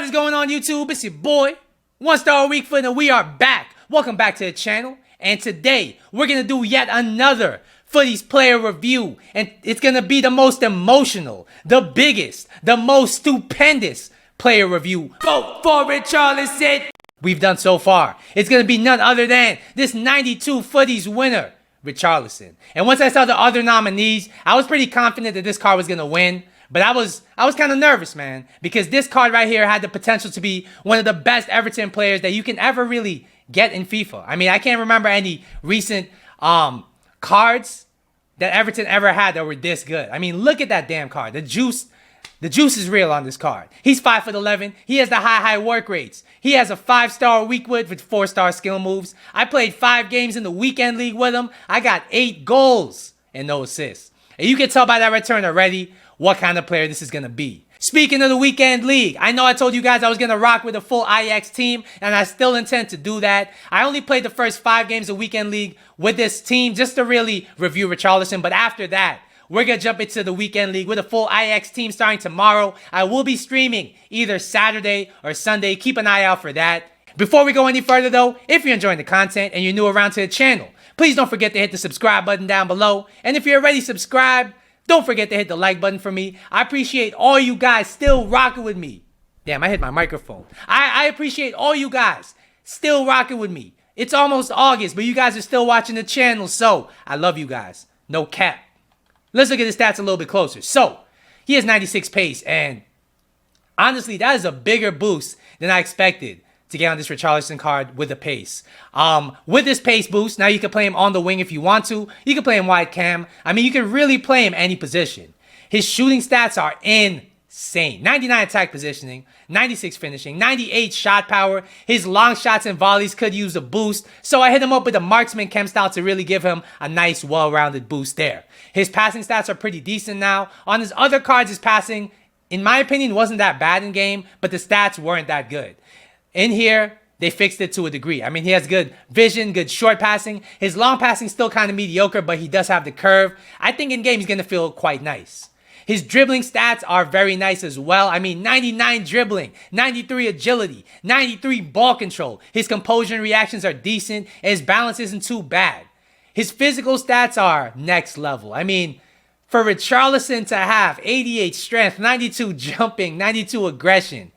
What is going on, YouTube? It's your boy, One Star Week Foot, and we are back. Welcome back to the channel. And today, we're going to do yet another Futties player review. And it's going to be the most emotional, the biggest, the most stupendous player review. Vote for Richarlison we've done so far. It's going to be none other than this 92 Futties winner, Richarlison. And once I saw the other nominees, I was pretty confident that this card was going to win. But I was kind of nervous, man, because this card right here had the potential to be one of the best Everton players that you can ever really get in FIFA. I mean, I can't remember any recent cards that Everton ever had that were this good. I mean, look at that damn card. The juice is real on this card. He's 5'11". He has the high work rates. He has a 5-star weak foot with 4-star skill moves. I played 5 games in the weekend league with him. I got 8 goals and no assists. And you can tell by that return already what kind of player this is going to be. Speaking of the weekend league, I know I told you guys I was going to rock with a full IX team, and I still intend to do that. I only played the first 5 games of weekend league with this team just to really review Richarlison, but after that, we're going to jump into the weekend league with a full IX team starting tomorrow. I will be streaming either Saturday or Sunday. Keep an eye out for that. Before we go any further though, if you're enjoying the content and you're new around to the channel, please don't forget to hit the subscribe button down below. And if you're already subscribed, don't forget to hit the like button for me. I appreciate all you guys still rocking with me. Damn, I hit my microphone. I appreciate all you guys still rocking with me. It's almost August, but you guys are still watching the channel, so I love you guys. No cap. Let's look at his stats a little bit closer. So, he has 96 pace, and honestly, that is a bigger boost than I expected to get on this Richarlison card with the pace. With this pace boost, now you can play him on the wing if you want to. You can play him wide cam. I mean, you can really play him any position. His shooting stats are insane. 99 attack positioning, 96 finishing, 98 shot power. His long shots and volleys could use a boost, so I hit him up with a marksman chem style to really give him a nice, well-rounded boost there. His passing stats are pretty decent now. On his other cards, his passing, in my opinion, wasn't that bad in game, but the stats weren't that good. In here, they fixed it to a degree. I mean, he has good vision, good short passing. His long passing is still kind of mediocre, but he does have the curve. I think in game, he's going to feel quite nice. His dribbling stats are very nice as well. I mean, 99 dribbling, 93 agility, 93 ball control. His composure and reactions are decent, and his balance isn't too bad. His physical stats are next level. I mean, for Richarlison to have 88 strength, 92 jumping, 92 aggression,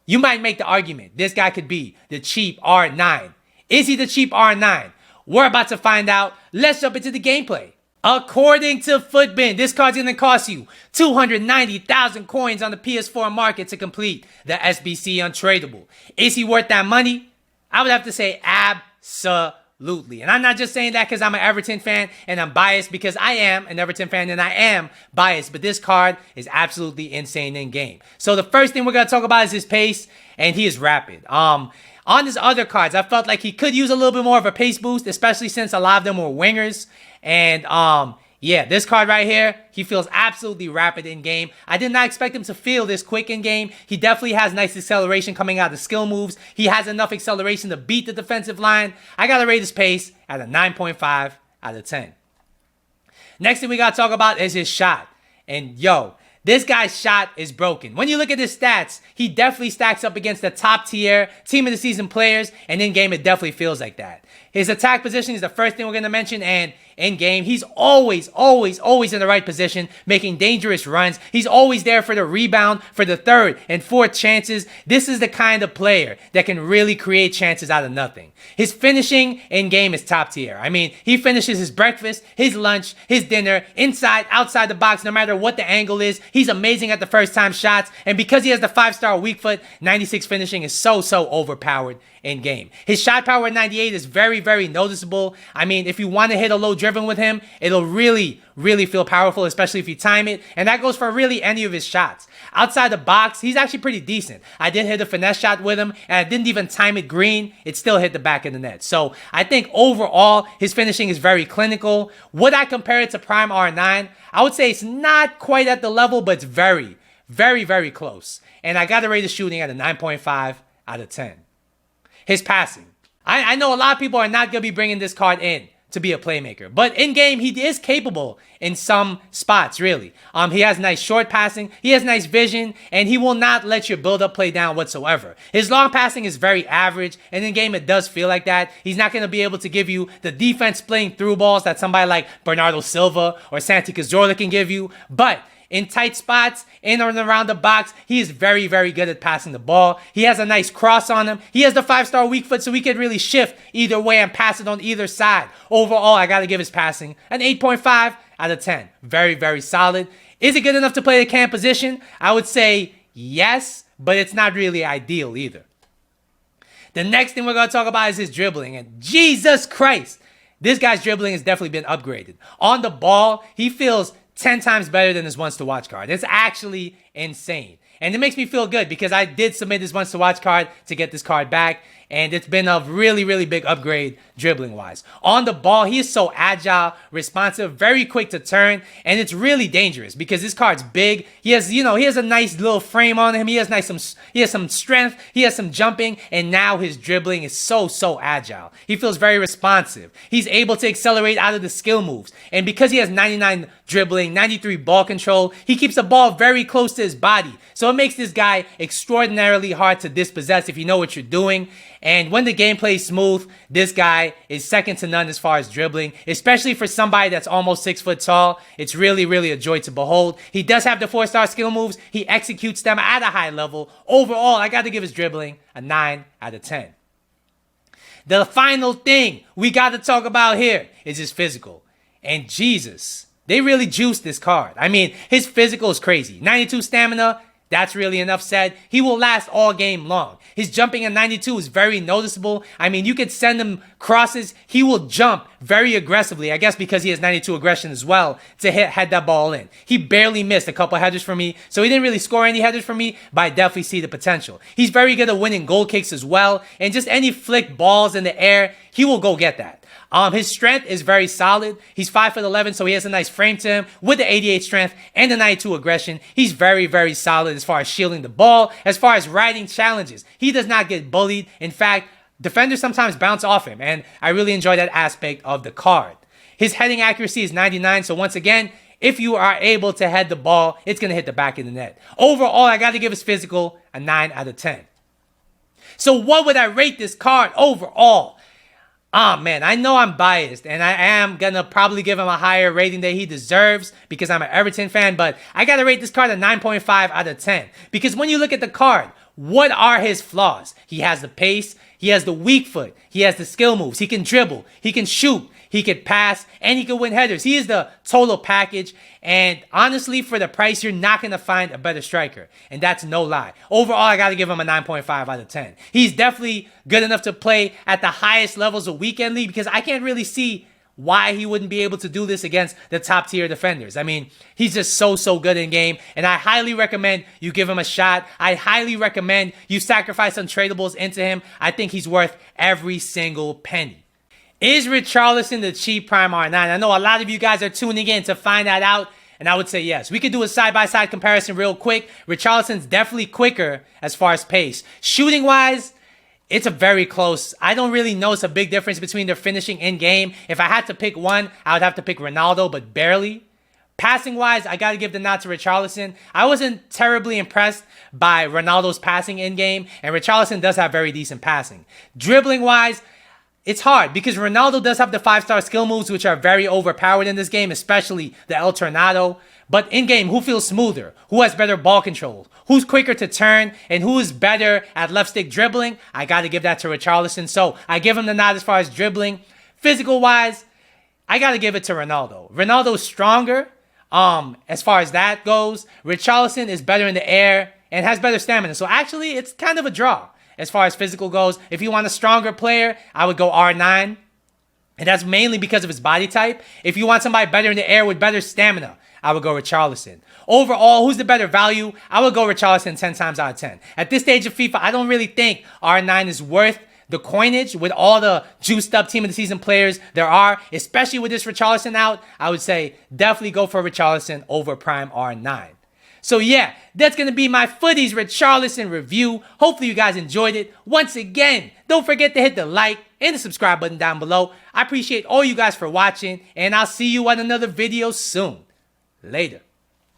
you might make the argument this guy could be the cheap R9. Is he the cheap R9? We're about to find out. Let's jump into the gameplay. According to Footbin, this card's going to cost you 290,000 coins on the PS4 market to complete the SBC Untradeable. Is he worth that money? I would have to say absolutely. And I'm not just saying that because I'm an Everton fan and I'm biased, because I am an Everton fan and I am biased. But this card is absolutely insane in game. So the first thing we're going to talk about is his pace, and he is rapid. On his other cards, I felt like he could use a little bit more of a pace boost, especially since a lot of them were wingers. And yeah, this card right here, he feels absolutely rapid in game. I did not expect him to feel this quick in game. He definitely has nice acceleration coming out of the skill moves. He has enough acceleration to beat the defensive line. I gotta rate his pace at a 9.5 out of 10. Next thing we gotta talk about is his shot. And yo, this guy's shot is broken. When you look at his stats, he definitely stacks up against the top tier team of the season players, and in game it definitely feels like that. His attack position is the first thing we're going to mention, and in game, he's always in the right position, making dangerous runs. He's always there for the rebound, for the third and fourth chances. This is the kind of player that can really create chances out of nothing. His finishing in game is top tier. I mean, he finishes his breakfast, his lunch, his dinner, inside, outside the box, no matter what the angle is. He's amazing at the first time shots, and because he has the 5-star weak foot, 96 finishing is so overpowered in game. His shot power at 98 is very noticeable. I mean, if you want to hit a low driven with him, it'll really feel powerful, especially if you time it. And that goes for really any of his shots. Outside the box, he's actually pretty decent. I did hit a finesse shot with him, and I didn't even time it green. It still hit the back of the net. So I think overall, his finishing is very clinical. Would I compare it to Prime R9? I would say it's not quite at the level, but it's very close. And I got to rate his shooting at a 9.5 out of 10. His passing. I know a lot of people are not going to be bringing this card in to be a playmaker. But in game, he is capable in some spots, really. He has nice short passing, he has nice vision, and he will not let your build-up play down whatsoever. His long passing is very average, and in game it does feel like that. He's not going to be able to give you the defense playing through balls that somebody like Bernardo Silva or Santi Cazorla can give you, but in tight spots, in and around the box, he is very, very good at passing the ball. He has a nice cross on him. He has the 5-star weak foot, so he can really shift either way and pass it on either side. Overall, I got to give his passing an 8.5 out of 10. Very, very solid. Is it good enough to play the cam position? I would say yes, but it's not really ideal either. The next thing we're going to talk about is his dribbling. And Jesus Christ, this guy's dribbling has definitely been upgraded. On the ball, he feels 10 times better than his once to watch card. It's actually insane. And it makes me feel good because I did submit this once to watch card to get this card back. And it's been a really, really big upgrade dribbling-wise. On the ball, he is so agile, responsive, very quick to turn, and it's really dangerous because this card's big. He has, he has a nice little frame on him. He has some strength. He has some jumping, and now his dribbling is so agile. He feels very responsive. He's able to accelerate out of the skill moves, and because he has 99 dribbling, 93 ball control, he keeps the ball very close to his body. So it makes this guy extraordinarily hard to dispossess if you know what you're doing. And when the gameplay is smooth, this guy is second to none as far as dribbling, especially for somebody that's almost 6 foot tall. It's really, really a joy to behold. He does have the 4-star skill moves. He executes them at a high level. Overall, I got to give his dribbling a 9 out of 10. The final thing we got to talk about here is his physical. And Jesus, they really juiced this card. I mean, his physical is crazy. 92 stamina. That's really enough said. He will last all game long. His jumping at 92 is very noticeable. I mean, you could send him crosses. He will jump very aggressively, I guess because he has 92 aggression as well, to head that ball in. He barely missed a couple headers for me, so he didn't really score any headers for me, but I definitely see the potential. He's very good at winning goal kicks as well, and just any flick balls in the air, he will go get that. His strength is very solid. He's 5'11", so he has a nice frame to him with the 88 strength and the 92 aggression. He's very, very solid as far as shielding the ball, as far as riding challenges. He does not get bullied. In fact, defenders sometimes bounce off him, and I really enjoy that aspect of the card. His heading accuracy is 99, so once again, if you are able to head the ball, it's going to hit the back of the net. Overall, I got to give his physical a 9 out of 10. So what would I rate this card overall? Man, I know I'm biased, and I am going to probably give him a higher rating that he deserves because I'm an Everton fan, but I got to rate this card a 9.5 out of 10. Because when you look at the card, what are his flaws? He has the pace, he has the weak foot, he has the skill moves, he can dribble, he can shoot, he can pass, and he can win headers. He is the total package, and honestly, for the price, you're not going to find a better striker, and that's no lie. Overall, I got to give him a 9.5 out of 10. He's definitely good enough to play at the highest levels of weekend league because I can't really see why he wouldn't be able to do this against the top tier defenders. I mean, he's just so good in game, and I highly recommend you give him a shot. I highly recommend you sacrifice untradables into him. I think he's worth every single penny. Is Richarlison the cheap prime R9? I know a lot of you guys are tuning in to find that out, and I would say yes. We could do a side-by-side comparison real quick. Richarlison's definitely quicker as far as pace. Shooting-wise, it's a very close. I don't really notice a big difference between their finishing in-game. If I had to pick one, I would have to pick Ronaldo, but barely. Passing-wise, I got to give the nod to Richarlison. I wasn't terribly impressed by Ronaldo's passing in-game, and Richarlison does have very decent passing. Dribbling-wise, it's hard because Ronaldo does have the 5-star skill moves, which are very overpowered in this game, especially the El Tornado. But in-game, who feels smoother? Who has better ball control? Who's quicker to turn? And who is better at left stick dribbling? I got to give that to Richarlison. So I give him the nod as far as dribbling. Physical-wise, I got to give it to Ronaldo. Ronaldo's stronger as far as that goes. Richarlison is better in the air and has better stamina. So actually, it's kind of a draw as far as physical goes. If you want a stronger player, I would go R9. And that's mainly because of his body type. If you want somebody better in the air with better stamina, I would go Richarlison. Overall, who's the better value? I would go Richarlison 10 times out of 10. At this stage of FIFA, I don't really think R9 is worth the coinage with all the juiced up team of the season players there are, especially with this Richarlison out. I would say definitely go for Richarlison over Prime R9. So yeah, that's going to be my Futties Richarlison review. Hopefully you guys enjoyed it. Once again, don't forget to hit the like and the subscribe button down below. I appreciate all you guys for watching, and I'll see you on another video soon. Later.